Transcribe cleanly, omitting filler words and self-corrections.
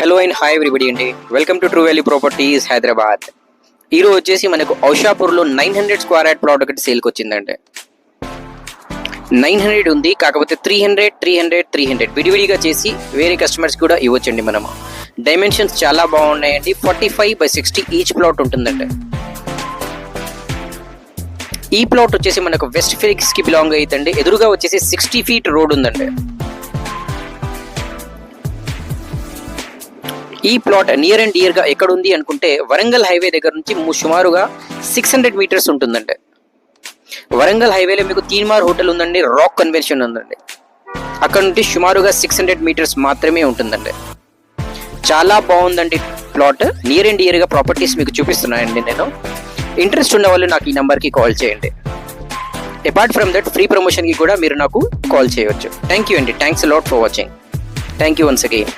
Hello and hi everybody అండి, welcome to true value properties Hyderabad. ఈరోజు వచ్చేసి మనకు ఔషాపూర్లో 900 స్క్వేర్ యార్డ్ ప్లాట్ ఒకటి సేల్కి వచ్చిందండి. 900 ఉంది, కాకపోతే 300 విడివిడిగా చేసి వేరే కస్టమర్స్ కూడా ఇవ్వచ్చండి. మనము డైమెన్షన్స్ చాలా బాగున్నాయండి. 45/60 ఈచ్ ప్లాట్ ఉంటుందండి. ఈ ప్లాట్ వచ్చేసి మనకు వెస్ట్ ఫిలిక్స్ కి బిలాంగ్ అవుతుంది. ఎదురుగా వచ్చేసి 60 feet రోడ్ ఉందండి. ఈ ప్లాట్ నియర్ అండ్ డియర్ గా ఎక్కడ ఉంది అనుకుంటే వరంగల్ హైవే దగ్గర నుంచి సుమారుగా 600 meters ఉంటుందండి. వరంగల్ హైవేలో మీకు తీన్మార్ హోటల్ ఉందండి, రాక్ కన్వెన్షన్ ఉందండి. అక్కడ నుండి సుమారుగా 600 meters మాత్రమే ఉంటుందండి. చాలా బాగుందండి ప్లాట్. నియర్ అండ్ డియర్ గా ప్రాపర్టీస్ మీకు చూపిస్తున్నాయండి నేను. ఇంట్రెస్ట్ ఉన్న వాళ్ళు నాకు ఈ నెంబర్కి కాల్ చేయండి. అపార్ట్ ఫ్రమ్ దట్ ఫ్రీ ప్రమోషన్కి కూడా మీరు నాకు కాల్ చేయవచ్చు. థ్యాంక్ యూ అండి. Thanks lot for watching. Thank you once again.